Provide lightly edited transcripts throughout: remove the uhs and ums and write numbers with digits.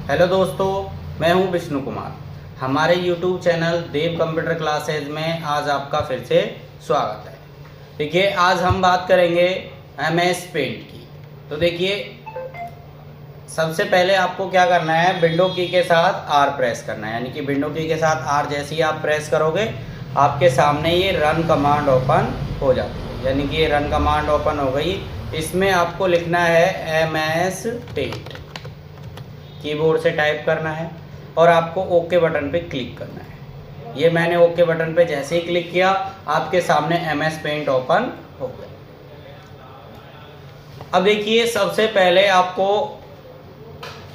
Hello दोस्तों, मैं हूं विष्णु कुमार। हमारे YouTube चैनल देव कंप्यूटर क्लासेज में आज आपका फिर से स्वागत है। देखिए, आज हम बात करेंगे MS पेंट की। तो देखिए, सबसे पहले आपको क्या करना है, विंडो की के साथ R प्रेस करना है। यानी कि विंडो की के साथ R जैसे ही आप प्रेस करोगे, आपके सामने ये रन कमांड ओपन हो जाती है। यानी कि ये रन कमांड ओपन हो गई। इसमें आपको लिखना है MS पेंट, कीबोर्ड से टाइप करना है और आपको ओके बटन पे क्लिक करना है। ये मैंने ओके बटन पे जैसे ही क्लिक किया, आपके सामने MS पेंट ओपन हो गया। अब देखिए, सबसे पहले आपको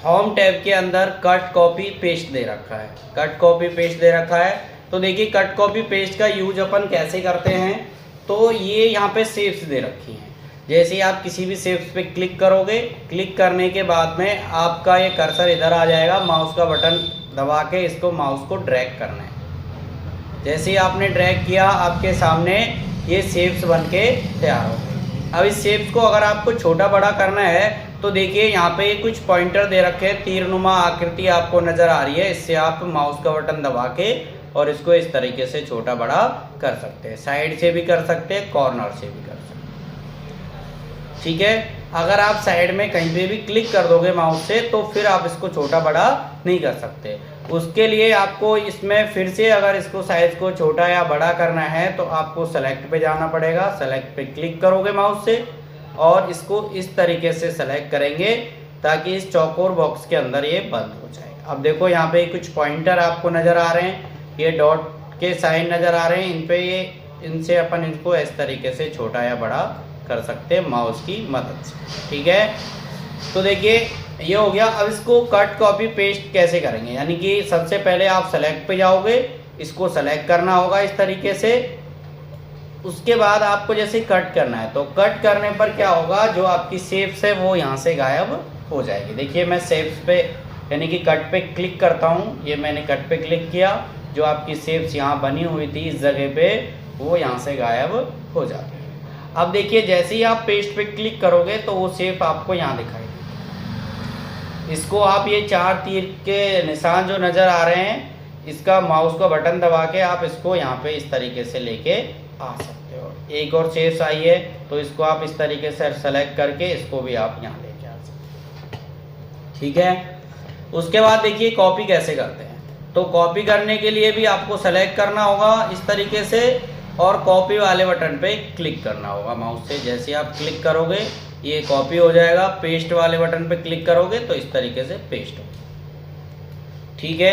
होम टैब के अंदर कट कॉपी पेस्ट दे रखा है। कट कॉपी पेस्ट दे रखा है। तो देखिए, कट कॉपी पेस्ट का यूज अपन कैसे करते हैं, तो ये यहाँ पे शेप्स दे रखी हैं। जैसे ही आप किसी भी शेप्स पे क्लिक करोगे, क्लिक करने के बाद में आपका ये कर्सर इधर आ जाएगा। माउस का बटन दबा के इसको माउस को ड्रैग करना है। जैसे ही आपने ड्रैग किया, आपके सामने ये शेप्स बन के तैयार हो गए। अब इस शेप्स को अगर आपको छोटा बड़ा करना है तो देखिए, यहाँ पे कुछ पॉइंटर दे रखे हैं, तीरनुमा आकृति आपको नजर आ रही है। इससे आप माउस का बटन दबा के और इसको इस तरीके से छोटा बड़ा कर सकते हैं। साइड से भी कर सकते हैं, कॉर्नर से भी कर सकते हैं। ठीक है, अगर आप साइड में कहीं पे भी क्लिक कर दोगे माउस से, तो फिर आप इसको छोटा बड़ा नहीं कर सकते। उसके लिए आपको इसमें फिर से अगर इसको साइज को छोटा या बड़ा करना है तो आपको सेलेक्ट पे जाना पड़ेगा। सेलेक्ट पे क्लिक करोगे माउस से और इसको इस तरीके से सेलेक्ट करेंगे ताकि इस चौकोर बॉक्स के अंदर ये बंद हो जाए। अब देखो, यहाँ पे कुछ पॉइंटर आपको नजर आ रहे हैं, ये डॉट के साइन नजर आ रहे हैं। इन पे ये इनसे अपन इनको इस तरीके से छोटा या बड़ा कर सकते हैं माउस की मदद से। ठीक है, तो देखिए ये हो गया। अब इसको कट कॉपी पेस्ट कैसे करेंगे, यानी कि सबसे पहले आप सेलेक्ट पे जाओगे, इसको सेलेक्ट करना होगा इस तरीके से। उसके बाद आपको जैसे कट करना है, तो कट करने पर क्या होगा, जो आपकी शेप्स है वो यहाँ से गायब हो जाएगी। देखिए, मैं शेप्स पे यानी कि कट पे क्लिक करता हूँ। ये मैंने कट पे क्लिक किया, जो आपकी शेप्स यहाँ बनी हुई थी इस जगह पे, वो यहाँ से गायब हो जाती है। अब देखिए, जैसे ही आप पेस्ट पे क्लिक करोगे तो वो शेप आपको यहाँ दिखाई देगी। इसको आप ये चार तीर के निशान जो नज़र आ रहे हैं, इसका माउस का बटन दबा के आप इसको यहाँ पे इस तरीके से लेके आ सकते हो। एक और शेप्स आई है, तो इसको आप इस तरीके से सेलेक्ट करके इसको भी आप यहाँ लेके आ सकते हो। ठीक है, उसके बाद देखिए कॉपी कैसे करते हैं। तो कॉपी करने के लिए भी आपको सेलेक्ट करना होगा इस तरीके से और कॉपी वाले बटन पे क्लिक करना होगा माउस से। जैसे आप क्लिक करोगे ये कॉपी हो जाएगा। पेस्ट वाले बटन पे क्लिक करोगे तो इस तरीके से पेस्ट हो। ठीक है,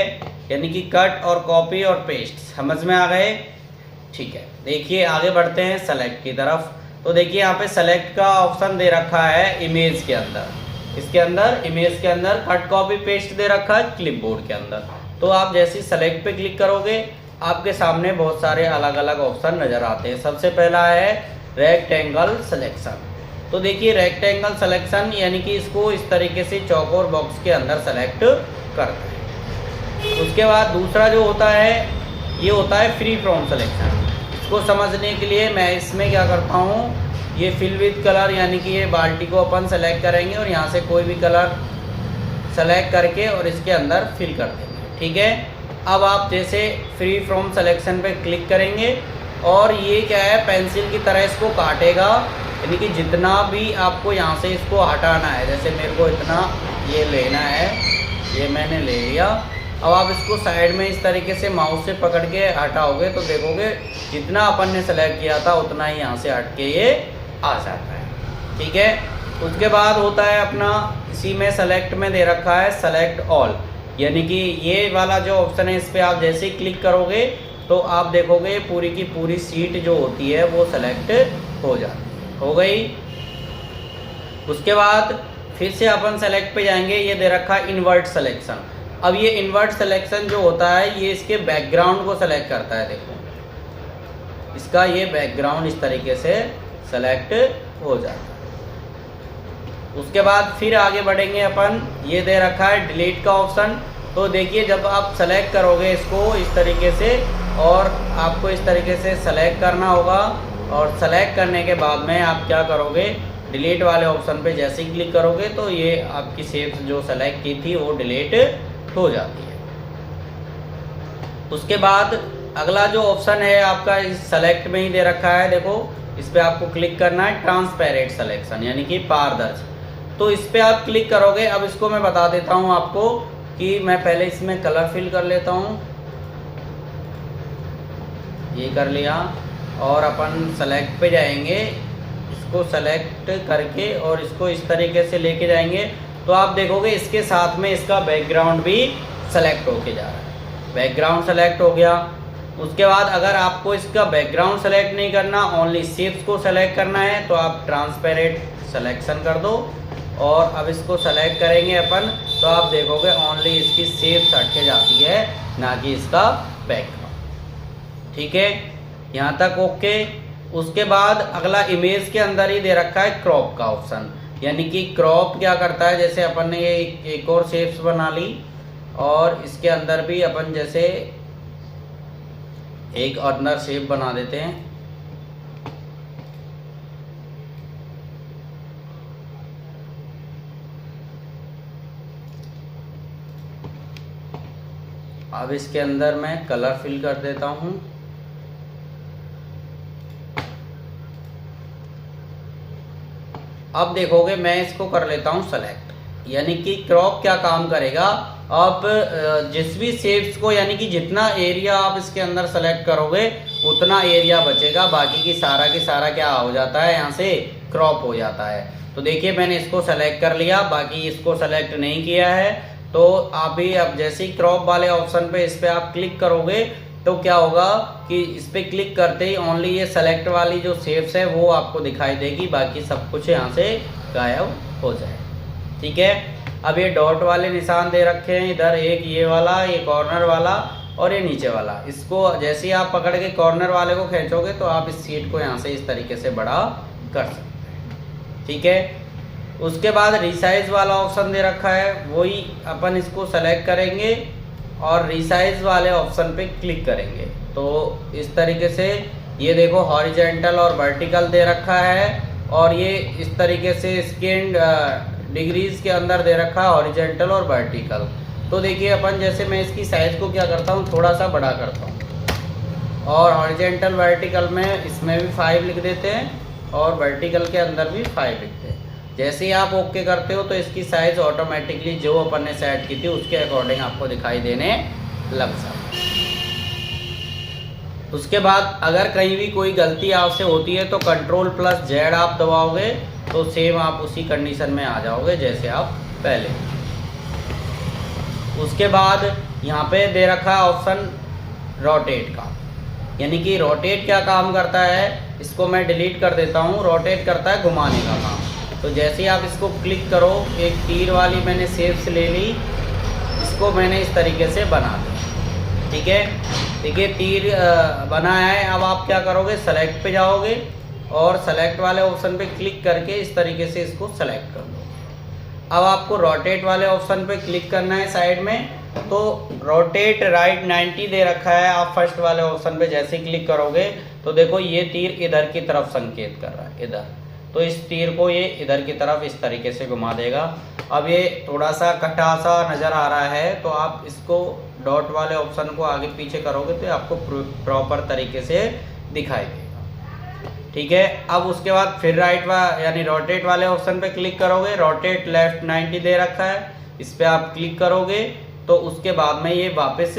यानी कि कट और कॉपी और पेस्ट समझ में आ गए। ठीक है, देखिए आगे बढ़ते हैं सेलेक्ट की तरफ। तो देखिए, यहाँ पे सेलेक्ट का ऑप्शन दे रखा है इमेज के अंदर। इसके अंदर इमेज के अंदर कट कॉपी पेस्ट दे रखा है क्लिपबोर्ड के अंदर। तो आप जैसे ही सेलेक्ट पे क्लिक करोगे, आपके सामने बहुत सारे अलग अलग ऑप्शन नजर आते हैं। सबसे पहला है रेक्टेंगल सिलेक्शन। तो देखिए, रेक्टेंगल सिलेक्शन यानी कि इसको इस तरीके से चौकोर बॉक्स के अंदर सेलेक्ट करते हैं। उसके बाद दूसरा जो होता है, ये होता है फ्री फ्रॉम सिलेक्शन। इसको समझने के लिए मैं इसमें क्या करता हूँ, ये फिल विद कलर यानी कि ये बाल्टी को अपन सेलेक्ट करेंगे और यहाँ से कोई भी कलर सेलेक्ट करके और इसके अंदर फिल कर देंगे। ठीक है, अब आप जैसे फ्री फ्रॉम सिलेक्शन पे क्लिक करेंगे और ये क्या है, पेंसिल की तरह इसको काटेगा। यानी कि जितना भी आपको यहाँ से इसको हटाना है, जैसे मेरे को इतना ये लेना है, ये मैंने ले लिया। अब आप इसको साइड में इस तरीके से माउस से पकड़ के हटाओगे तो देखोगे जितना अपन ने सेलेक्ट किया था उतना ही यहाँ से हट के ये आ जाता है। ठीक है, उसके बाद होता है अपना, इसी में सेलेक्ट में दे रखा है सेलेक्ट ऑल। यानी कि ये वाला जो ऑप्शन है, इस पर आप जैसे ही क्लिक करोगे तो आप देखोगे पूरी की पूरी सीट जो होती है वो सेलेक्ट हो जाती हो गई। उसके बाद फिर से अपन सेलेक्ट पे जाएंगे। ये दे रखा है इन्वर्ट सिलेक्शन। अब ये इन्वर्ट सिलेक्शन जो होता है, ये इसके बैकग्राउंड को सेलेक्ट करता है। देखो, इसका ये बैकग्राउंड इस तरीके से सेलेक्ट हो जाता है। उसके बाद फिर आगे बढ़ेंगे अपन। ये दे रखा है डिलीट का ऑप्शन। तो देखिए, जब आप सेलेक्ट करोगे इसको इस तरीके से और आपको इस तरीके से सेलेक्ट करना होगा और सेलेक्ट करने के बाद में आप क्या करोगे, डिलीट वाले ऑप्शन पे जैसे ही क्लिक करोगे तो ये आपकी शेप जो सेलेक्ट की थी वो डिलीट हो जाती है। उसके बाद अगला जो ऑप्शन है आपका इस सेलेक्ट में ही दे रखा है, देखो इस पर आपको क्लिक करना है, ट्रांसपेरेंट सिलेक्शन यानी कि पारदर्शी। तो इस पर आप क्लिक करोगे। अब इसको मैं बता देता हूँ आपको कि मैं पहले इसमें कलर फिल कर लेता हूँ, ये कर लिया, और अपन सेलेक्ट पे जाएंगे, इसको सेलेक्ट करके और इसको इस तरीके से लेके जाएंगे तो आप देखोगे इसके साथ में इसका बैकग्राउंड भी सेलेक्ट होके जा रहा है। बैकग्राउंड सेलेक्ट हो गया। उसके बाद अगर आपको इसका बैकग्राउंड सेलेक्ट नहीं करना, ओनली शेप्स को सेलेक्ट करना है तो आप ट्रांसपेरेंट सिलेक्शन कर दो और अब इसको सेलेक्ट करेंगे अपन तो आप देखोगे ओनली इसकी शेप्स हटके जाती है, ना कि इसका बैकग्राउंड। ठीक है, यहाँ तक ओके। उसके बाद अगला इमेज के अंदर ही दे रखा है क्रॉप का ऑप्शन, यानी कि क्रॉप क्या करता है, जैसे अपन ने ये एक और शेप्स बना ली और इसके अंदर भी अपन जैसे एक अंदर शेप बना देते हैं। अब इसके अंदर मैं कलर फिल कर देता हूं। अब देखोगे मैं इसको कर लेता हूं सेलेक्ट, यानी कि क्रॉप क्या काम करेगा, अब जिस भी शेप्स को यानी कि जितना एरिया आप इसके अंदर सेलेक्ट करोगे उतना एरिया बचेगा, बाकी की सारा क्या हो जाता है, यहाँ से क्रॉप हो जाता है। तो देखिए मैंने इसको सेलेक्ट कर लिया, बाकी इसको सेलेक्ट नहीं किया है। तो आप भी अब जैसे ही क्रॉप वाले ऑप्शन पे इस पर आप क्लिक करोगे तो क्या होगा कि इस पर क्लिक करते ही ओनली ये सेलेक्ट वाली जो शेप्स है वो आपको दिखाई देगी, बाकी सब कुछ यहाँ से गायब हो जाए। ठीक है, अब ये डॉट वाले निशान दे रखे हैं इधर, एक ये वाला, ये कॉर्नर वाला और ये नीचे वाला। इसको जैसे ही आप पकड़ के कॉर्नर वाले को खींचोगे तो आप इस सीट को यहाँ से इस तरीके से बड़ा कर सकते हैं। ठीक है, उसके बाद रिसाइज वाला ऑप्शन दे रखा है, वही अपन इसको सेलेक्ट करेंगे और रिसाइज वाले ऑप्शन पे क्लिक करेंगे तो इस तरीके से ये देखो हॉरिजेंटल और वर्टिकल दे रखा है और ये इस तरीके से स्कैन डिग्रीज के अंदर दे रखा है हॉरिजेंटल और वर्टिकल। तो देखिए अपन जैसे मैं इसकी साइज को क्या करता हूँ, थोड़ा सा बड़ा करता हूँ और हॉरिजेंटल वर्टिकल में इसमें भी 5 लिख देते हैं और वर्टिकल के अंदर भी 5 लिखते हैं। जैसे ही आप ओके करते हो तो इसकी साइज ऑटोमेटिकली जो अपन ने सेट की थी उसके अकॉर्डिंग आपको दिखाई देने लग जाती है। उसके बाद अगर कहीं भी कोई गलती आपसे होती है तो Ctrl+Z आप दबाओगे तो सेम आप उसी कंडीशन में आ जाओगे जैसे आप पहले। उसके बाद यहाँ पे दे रखा है ऑप्शन रोटेट का, यानी कि रोटेट क्या काम करता है, इसको मैं डिलीट कर देता हूँ। रोटेट करता है घुमाने का काम। तो जैसे ही आप इसको क्लिक करो, एक तीर वाली मैंने शेप्स ले ली, इसको मैंने इस तरीके से बना दिया। ठीक है, देखिए तीर बनाया है। अब आप क्या करोगे, सेलेक्ट पे जाओगे और सेलेक्ट वाले ऑप्शन पे क्लिक करके इस तरीके से इसको सेलेक्ट कर दो। अब आपको रोटेट वाले ऑप्शन पे क्लिक करना है साइड में, तो रोटेट राइट 90 दे रखा है। आप फर्स्ट वाले ऑप्शन पे जैसे क्लिक करोगे तो देखो ये तीर इधर की तरफ संकेत कर रहा है, इधर, तो इस तीर को ये इधर की तरफ इस तरीके से घुमा देगा। अब ये थोड़ा सा कटा सा नज़र आ रहा है तो आप इसको डॉट वाले ऑप्शन को आगे पीछे करोगे तो आपको प्रॉपर तरीके से दिखाई देगा। ठीक है, अब उसके बाद फिर राइट यानी रोटेट वाले ऑप्शन पे क्लिक करोगे। रोटेट लेफ्ट 90 दे रखा है, इस पर आप क्लिक करोगे तो उसके बाद में ये वापस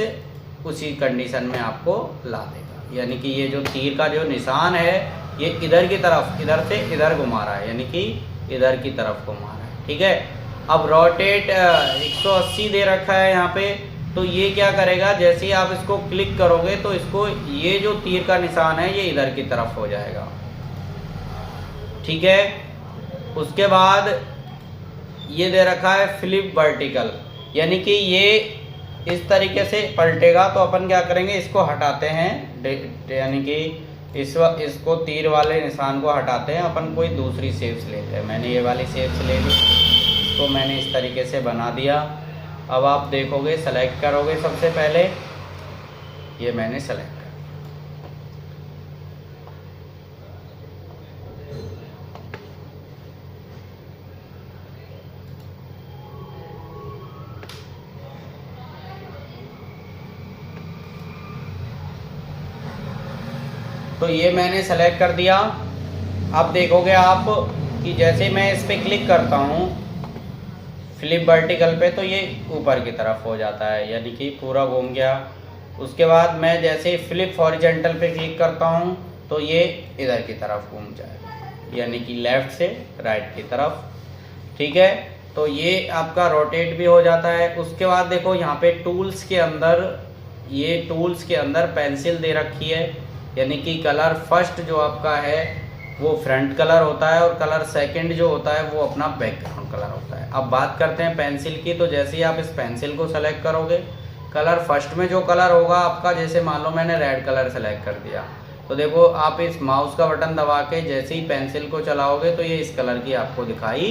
उसी कंडीशन में आपको ला देगा, यानी कि ये जो तीर का जो निशान है ये इधर की तरफ, इधर से इधर घुमा रहा है, यानी कि इधर की तरफ घुमा रहा है। ठीक है, अब रोटेट 180 दे रखा है यहाँ पे, तो ये क्या करेगा, जैसे ही आप इसको क्लिक करोगे तो इसको ये जो तीर का निशान है ये इधर की तरफ हो जाएगा। ठीक है, उसके बाद ये दे रखा है फ्लिप वर्टिकल, यानी कि ये इस तरीके से पलटेगा। तो अपन क्या करेंगे, इसको हटाते हैं, यानी कि इसको तीर वाले निशान को हटाते हैं, अपन कोई दूसरी शेप्स लेते हैं। मैंने ये वाली शेप्स ले ली, इसको मैंने इस तरीके से बना दिया। अब आप देखोगे, सेलेक्ट करोगे सबसे पहले, ये मैंने सेलेक्ट कर, तो ये मैंने सेलेक्ट कर दिया। अब देखोगे आप कि जैसे मैं इस पर क्लिक करता हूँ फ्लिप वर्टिकल पे, तो ये ऊपर की तरफ हो जाता है, यानी कि पूरा घूम गया। उसके बाद मैं जैसे फ्लिप हॉरिजॉन्टल पे क्लिक करता हूँ तो ये इधर की तरफ घूम जाएगा, यानी कि लेफ़्ट से राइट की तरफ। ठीक है, तो ये आपका रोटेट भी हो जाता है। उसके बाद देखो यहाँ पे टूल्स के अंदर, ये टूल्स के अंदर पेंसिल दे रखी है, यानी कि कलर फर्स्ट जो आपका है वो फ्रंट कलर होता है और कलर सेकंड जो होता है वो अपना बैकग्राउंड कलर होता है। अब बात करते हैं पेंसिल की, तो जैसे ही आप इस पेंसिल को सेलेक्ट करोगे, कलर फर्स्ट में जो कलर होगा आपका, जैसे मान लो मैंने रेड कलर सेलेक्ट कर दिया, तो देखो आप इस माउस का बटन दबा के जैसे ही पेंसिल को चलाओगे तो ये इस कलर की आपको दिखाई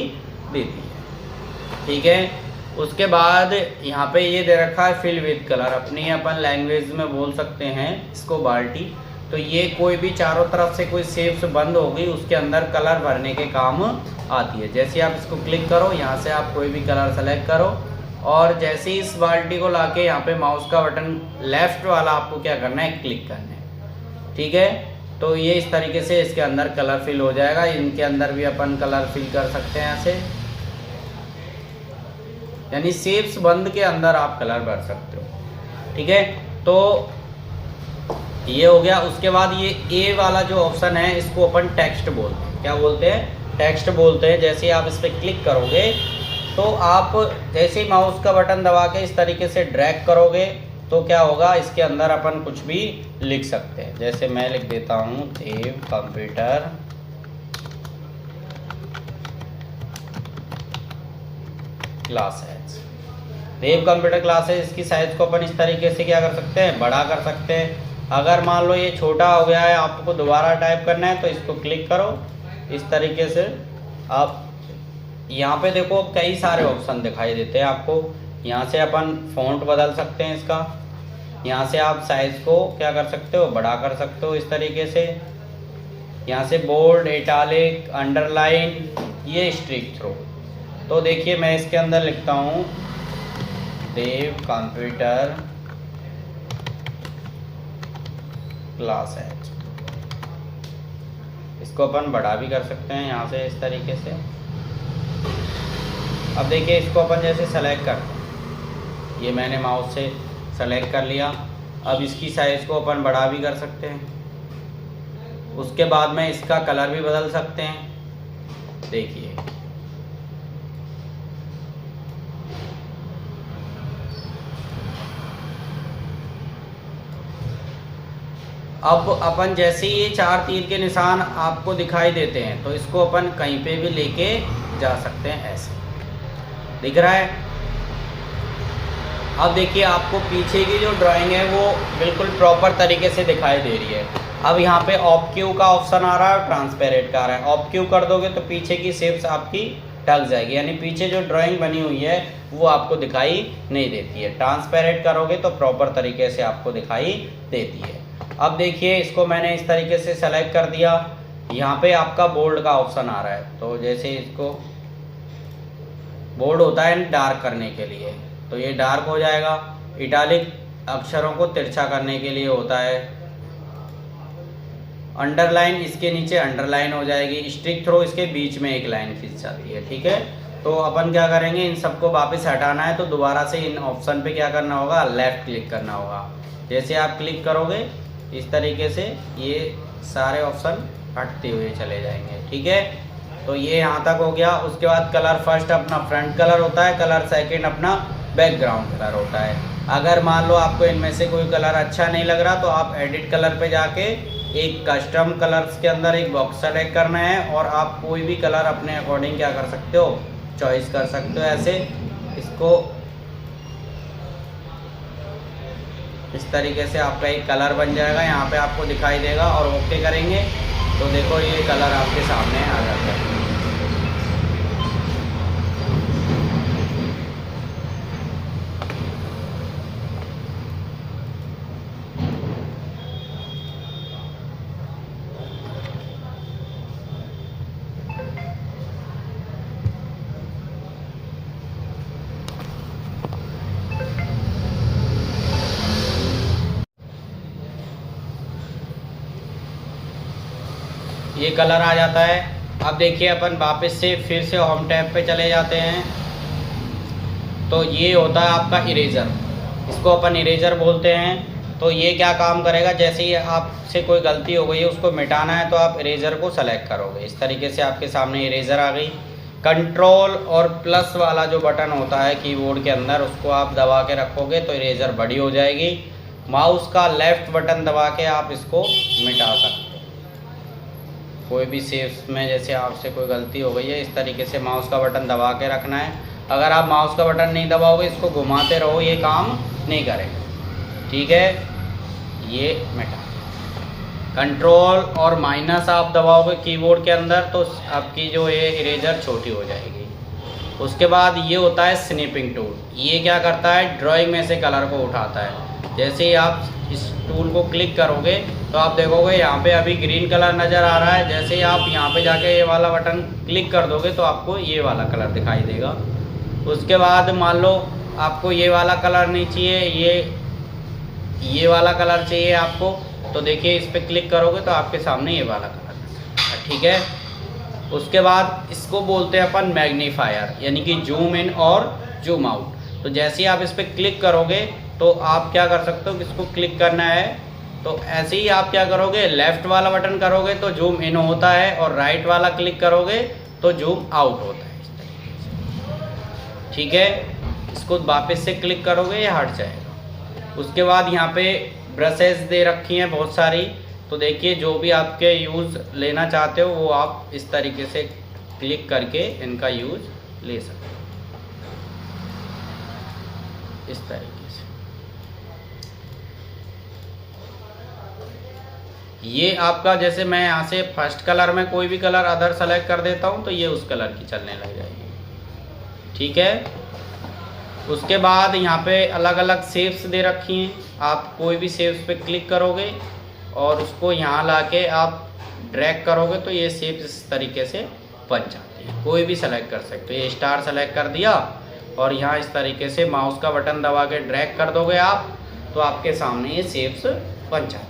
देती है। ठीक है, उसके बाद यहाँ पे ये दे रखा है फिल विद कलर, अपनी अपन लैंग्वेज में बोल सकते हैं इसको बाल्टी। तो ये कोई भी चारों तरफ से कोई शेप्स बंद होगी उसके अंदर कलर भरने के काम आती है। जैसे आप इसको क्लिक करो, यहाँ से आप कोई भी कलर सेलेक्ट करो और जैसे ही इस बाल्टी को लाके यहाँ पे माउस का बटन लेफ्ट वाला आपको क्या करना है, क्लिक करना है। ठीक है, तो ये इस तरीके से इसके अंदर कलर फिल हो जाएगा। इनके अंदर भी अपन कलर फिल कर सकते हैं ऐसे, यानी शेप्स बंद के अंदर आप कलर भर सकते हो। ठीक है, तो ये हो गया। उसके बाद ये ए वाला जो ऑप्शन है इसको अपन टेक्स्ट बोलते हैं। क्या बोलते हैं? टेक्स्ट बोलते हैं। जैसे आप इस पर क्लिक करोगे तो आप जैसे ही माउस का बटन दबा के इस तरीके से ड्रैग करोगे तो क्या होगा, इसके अंदर अपन कुछ भी लिख सकते हैं। जैसे मैं लिख देता हूँ देव कंप्यूटर क्लासेस। देव कंप्यूटर क्लासेस, इसकी साइज को अपन इस तरीके से क्या कर सकते हैं, बड़ा कर सकते हैं। अगर मान लो ये छोटा हो गया है, आपको दोबारा टाइप करना है तो इसको क्लिक करो इस तरीके से। आप यहाँ पे देखो कई सारे ऑप्शन दिखाई देते हैं आपको। यहाँ से अपन फ़ॉन्ट बदल सकते हैं इसका, यहाँ से आप साइज़ को क्या कर सकते हो, बड़ा कर सकते हो इस तरीके से। यहाँ से बोल्ड, इटालिक, अंडरलाइन, ये स्ट्रिक थ्रो। तो देखिए मैं इसके अंदर लिखता हूँ देव कंप्यूटर क्लास है। इसको अपन बड़ा भी कर सकते हैं यहाँ से इस तरीके से। अब देखिए इसको अपन जैसे सेलेक्ट करते हैं, ये मैंने माउस से सेलेक्ट कर लिया। अब इसकी साइज़ को अपन बड़ा भी कर सकते हैं। उसके बाद में इसका कलर भी बदल सकते हैं। देखिए अब अपन जैसे ही ये चार तीर के निशान आपको दिखाई देते हैं तो इसको अपन कहीं पे भी लेके जा सकते हैं। ऐसे दिख रहा है। अब देखिए आपको पीछे की जो ड्राइंग है वो बिल्कुल प्रॉपर तरीके से दिखाई दे रही है। अब यहाँ पे ऑब्क्यू का ऑप्शन आ रहा है और ट्रांसपेरेंट का आ रहा है। ऑब्क्यू कर दोगे तो पीछे की शेप्स आपकी ढक जाएगी, यानी पीछे जो ड्राइंग बनी हुई है वो आपको दिखाई नहीं देती है। ट्रांसपेरेंट करोगे तो प्रॉपर तरीके से आपको दिखाई देती है। अब देखिए इसको मैंने इस तरीके से सेलेक्ट कर दिया। यहाँ पे आपका बोल्ड का ऑप्शन आ रहा है, तो जैसे इसको बोल्ड होता है डार्क करने के लिए, तो ये डार्क हो जाएगा। इटालिक अक्षरों को तिरछा करने के लिए होता है। अंडरलाइन, इसके नीचे अंडरलाइन हो जाएगी। स्ट्रिक थ्रो, इसके बीच में एक लाइन खींच जाती है। ठीक है, तो अपन क्या करेंगे, इन सबको वापस हटाना है तो दोबारा से इन ऑप्शन पे क्या करना होगा, लेफ़्ट क्लिक करना होगा। जैसे आप क्लिक करोगे इस तरीके से ये सारे ऑप्शन हटते हुए चले जाएंगे। ठीक है, तो ये यहाँ तक हो गया। उसके बाद कलर फर्स्ट अपना फ्रंट कलर होता है, कलर सेकंड अपना बैकग्राउंड कलर होता है। अगर मान लो आपको इनमें से कोई कलर अच्छा नहीं लग रहा तो आप एडिट कलर पे जाके एक कस्टम कलर्स के अंदर एक बॉक्स सेलेक्ट करना है और आप कोई भी कलर अपने अकॉर्डिंग क्या कर सकते हो, चॉइस कर सकते हो। ऐसे इसको इस तरीके से आपका एक कलर बन जाएगा, यहाँ पे आपको दिखाई देगा और ओके करेंगे तो देखो ये कलर आपके सामने आ जाता है। ये कलर आ जाता है। अब देखिए अपन वापस से फिर से होम टैब पे चले जाते हैं, तो ये होता है आपका इरेज़र, इसको अपन इरेज़र बोलते हैं। तो ये क्या काम करेगा, जैसे ही आपसे कोई गलती हो गई है उसको मिटाना है तो आप इरेज़र को सेलेक्ट करोगे, इस तरीके से आपके सामने इरेज़र आ गई। कंट्रोल और प्लस वाला जो बटन होता है कीबोर्ड के अंदर, उसको आप दबा के रखोगे तो इरेज़र बड़ी हो जाएगी। माउस का लेफ़्ट बटन दबा के आप इसको मिटा सकते हो। कोई भी सेव्स में जैसे आपसे कोई गलती हो गई है, इस तरीके से माउस का बटन दबा के रखना है। अगर आप माउस का बटन नहीं दबाओगे, इसको घुमाते रहो, ये काम नहीं करेगा। ठीक है, ये मिटा। कंट्रोल और माइनस आप दबाओगे कीबोर्ड के अंदर तो आपकी जो ये इरेज़र छोटी हो जाएगी। उसके बाद ये होता है स्निपिंग टूल। ये क्या करता है, ड्राइंग में से कलर को उठाता है। जैसे ही आप इस टूल को क्लिक करोगे तो आप देखोगे यहाँ पे अभी ग्रीन कलर नज़र आ रहा है। जैसे ही आप यहाँ पे जाके ये वाला बटन क्लिक कर दोगे तो आपको ये वाला कलर दिखाई देगा। उसके बाद मान लो आपको ये वाला कलर नहीं चाहिए, ये वाला कलर चाहिए आपको, तो देखिए इस पर क्लिक करोगे तो आपके सामने ये वाला कलर। ठीक है, उसके बाद इसको बोलते हैं अपन मैग्नीफायर, यानी कि जूम इन और जूम आउट। तो जैसे ही आप इस पर क्लिक करोगे तो आप क्या कर सकते हो, किसको क्लिक करना है तो ऐसे ही आप क्या करोगे, लेफ़्ट वाला बटन करोगे तो जूम इन होता है और राइट वाला क्लिक करोगे तो जूम आउट होता है, इस तरीके से। ठीक है, इसको वापस से क्लिक करोगे ये हट जाएगा। उसके बाद यहाँ पे ब्रशेस दे रखी हैं बहुत सारी, तो देखिए जो भी आपके यूज़ लेना चाहते हो वो आप इस तरीके से क्लिक करके इनका यूज़ ले सकते हो, इस तरीके से। ये आपका, जैसे मैं यहाँ से फर्स्ट कलर में कोई भी कलर अदर सेलेक्ट कर देता हूँ तो ये उस कलर की चलने लग जाएगी। ठीक है, उसके बाद यहाँ पे अलग अलग शेप्स दे रखी हैं। आप कोई भी शेप्स पे क्लिक करोगे और उसको यहाँ लाके आप ड्रैग करोगे तो ये शेप्स इस तरीके से बन जाती है। कोई भी सेलेक्ट कर सकते हो। ये स्टार सेलेक्ट कर दिया और यहाँ इस तरीके से माउस का बटन दबा के ड्रैग कर दोगे आप तो आपके सामने ये शेप्स बन जाती है।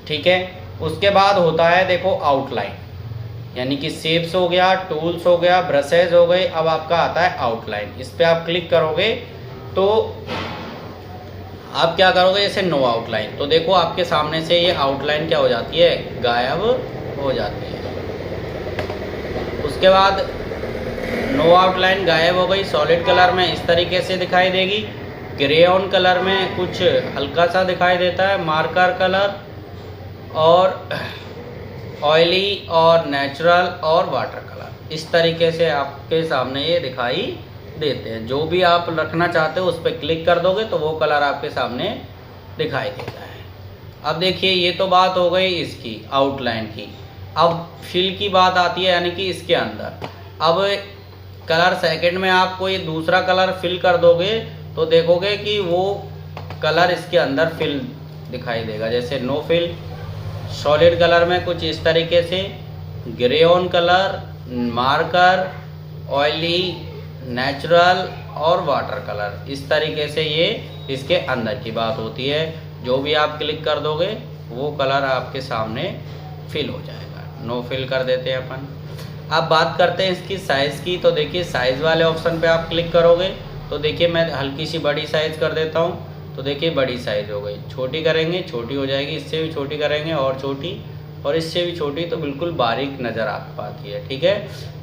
ठीक है, उसके बाद होता है देखो आउटलाइन, यानी कि शेप्स हो गया, टूल्स हो गया, ब्रशेज हो गए। अब आपका आता है आउटलाइन। इस पर आप क्लिक करोगे तो आप क्या करोगे, जैसे नो आउटलाइन, तो देखो आपके सामने से ये आउटलाइन क्या हो जाती है, गायब हो जाती है। उसके बाद नो आउटलाइन गायब हो गई। सॉलिड कलर में इस तरीके से दिखाई देगी, ग्रेऑन कलर में कुछ हल्का सा दिखाई देता है, मार्कर कलर और ऑयली और नेचुरल और वाटर कलर, इस तरीके से आपके सामने ये दिखाई देते हैं। जो भी आप रखना चाहते हो उस पर क्लिक कर दोगे तो वो कलर आपके सामने दिखाई देता है। अब देखिए ये तो बात हो गई इसकी आउटलाइन की। अब फिल की बात आती है, यानी कि इसके अंदर अब कलर सेकंड में आप कोई दूसरा कलर फिल कर दोगे तो देखोगे कि वो कलर इसके अंदर फिल दिखाई देगा। जैसे नो फिल, सॉलिड कलर में कुछ इस तरीके से, ग्रेऑन कलर, मार्कर, ऑयली, नेचुरल और वाटर कलर, इस तरीके से ये इसके अंदर की बात होती है। जो भी आप क्लिक कर दोगे वो कलर आपके सामने फिल हो जाएगा। नो फिल कर देते हैं अपन। अब बात करते हैं इसकी साइज़ की। तो देखिए साइज़ वाले ऑप्शन पे आप क्लिक करोगे तो देखिए मैं हल्की सी बड़ी साइज़ कर देता हूँ, तो देखिए बड़ी साइज़ हो गई। छोटी करेंगे छोटी हो जाएगी, इससे भी छोटी करेंगे और छोटी, और इससे भी छोटी, तो बिल्कुल बारीक नज़र आ पाती है। ठीक है,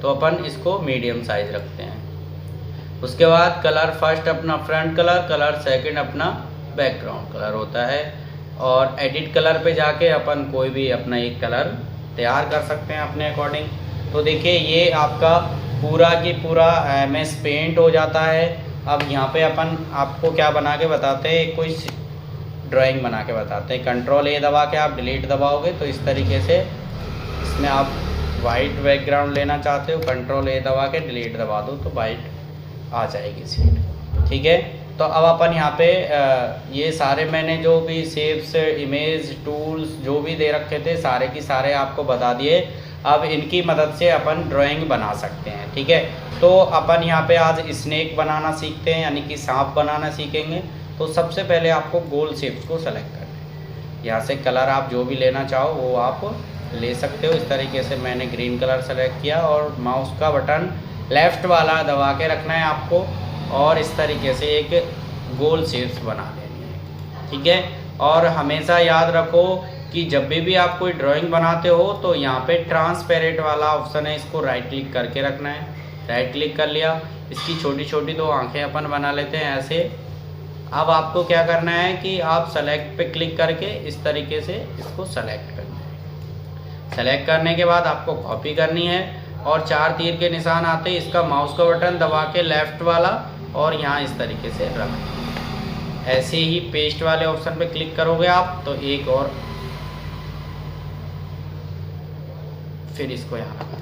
तो अपन इसको मीडियम साइज़ रखते हैं। उसके बाद कलर फर्स्ट अपना फ्रंट कलर, कलर सेकंड अपना बैकग्राउंड कलर होता है। और एडिट कलर पे जाके अपन कोई भी अपना एक कलर तैयार कर सकते हैं अपने अकॉर्डिंग। तो देखिए ये आपका पूरा की पूरा MS पेंट हो जाता है। अब यहाँ पे अपन आपको क्या बना के बताते हैं, कोई ड्राइंग बना के बताते हैं। कंट्रोल A दबा के आप डिलीट दबाओगे तो इस तरीके से इसमें आप वाइट बैकग्राउंड लेना चाहते हो, कंट्रोल A दबा के डिलीट दबा दो तो वाइट आ जाएगी सीट। ठीक है, तो अब अपन यहाँ पे ये सारे मैंने जो भी शेप्स, इमेज, टूल्स जो भी दे रखे थे सारे की सारे आपको बता दिए। अब इनकी मदद से अपन ड्राइंग बना सकते हैं। ठीक है, तो अपन यहाँ पे आज स्नेक बनाना सीखते हैं, यानी कि सांप बनाना सीखेंगे। तो सबसे पहले आपको गोल शेप्स को सेलेक्ट करना है। यहाँ से कलर आप जो भी लेना चाहो वो आप ले सकते हो। इस तरीके से मैंने ग्रीन कलर सेलेक्ट किया और माउस का बटन लेफ़्ट वाला दबा के रखना है आपको और इस तरीके से एक गोल शेप्स बना लेनी है, ठीक है। और हमेशा याद रखो कि जब भी आप कोई ड्राइंग बनाते हो तो यहाँ पे ट्रांसपेरेंट वाला ऑप्शन है, इसको राइट क्लिक करके रखना है। राइट क्लिक कर लिया, इसकी छोटी छोटी दो आंखें अपन बना लेते हैं ऐसे। अब आपको क्या करना है कि आप सेलेक्ट पे क्लिक करके इस तरीके से इसको सेलेक्ट करना है। सेलेक्ट करने के बाद आपको कॉपी करनी है और 4 तीर के निशान आते हैं, इसका माउस का बटन दबा के लेफ़्ट वाला और यहाँ इस तरीके से रख। ऐसे ही पेस्ट वाले ऑप्शन पे क्लिक करोगे आप तो एक और फिर इसको यहाँ रखा।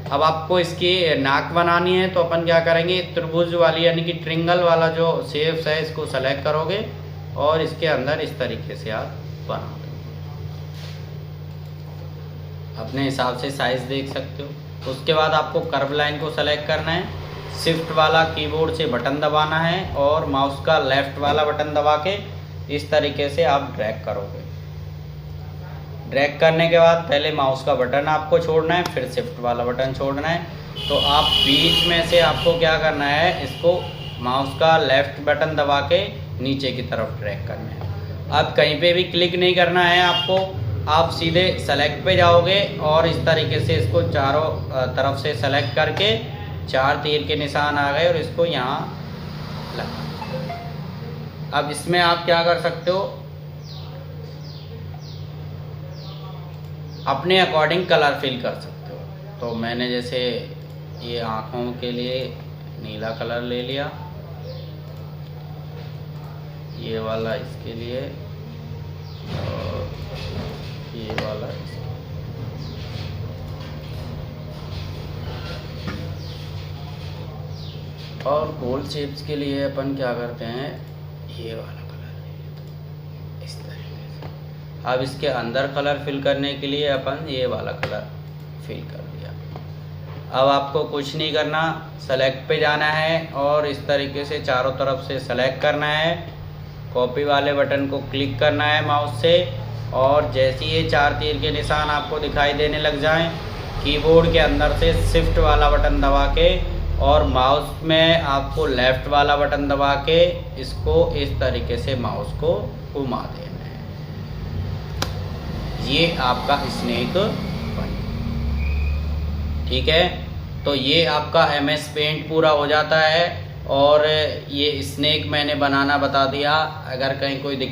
अब आपको इसकी नाक बनानी है तो अपन क्या करेंगे, त्रिभुज वाली यानी कि ट्रिंगल वाला जो शेप्स है इसको सेलेक्ट करोगे और इसके अंदर इस तरीके से आप बना दोगे। अपने हिसाब से साइज देख सकते हो। उसके बाद आपको कर्व लाइन को सेलेक्ट करना है, शिफ्ट वाला कीबोर्ड से बटन दबाना है और माउस का लेफ़्ट वाला बटन दबा के इस तरीके से आप ड्रैग करोगे। ड्रैग करने के बाद पहले माउस का बटन आपको छोड़ना है, फिर शिफ्ट वाला बटन छोड़ना है। तो आप बीच में से आपको क्या करना है, इसको माउस का लेफ़्ट बटन दबा के नीचे की तरफ ड्रैग करना है। अब कहीं पे भी क्लिक नहीं करना है आपको, आप सीधे सेलेक्ट पे जाओगे और इस तरीके से इसको चारों तरफ से सेलेक्ट करके 4 तीर के निशान आ गए और इसको यहाँ लगा। अब इसमें आप क्या कर सकते हो, अपने अकॉर्डिंग कलर फिल कर सकते हो। तो मैंने जैसे ये आँखों के लिए नीला कलर ले लिया, ये वाला इसके लिए और ये वाला इसके लिए। और गोल शेप्स के लिए अपन क्या करते हैं, ये वाला कलर ले लेते हैं इस तरीके से। अब इसके अंदर कलर फिल करने के लिए अपन ये वाला कलर फिल कर दिया। अब आपको कुछ नहीं करना, सेलेक्ट पे जाना है और इस तरीके से चारों तरफ से सेलेक्ट करना है। कॉपी वाले बटन को क्लिक करना है माउस से और जैसे ये 4 तीर के निशान आपको दिखाई देने लग जाएं, कीबोर्ड के अंदर से शिफ्ट वाला बटन दबा के और माउस में आपको लेफ़्ट वाला बटन दबा के इसको इस तरीके से माउस को घुमा देना है। ये आपका स्नेक बन, ठीक है। तो ये आपका MS पेंट पूरा हो जाता है और ये स्नेक मैंने बनाना बता दिया। अगर कहीं कोई दिक्कत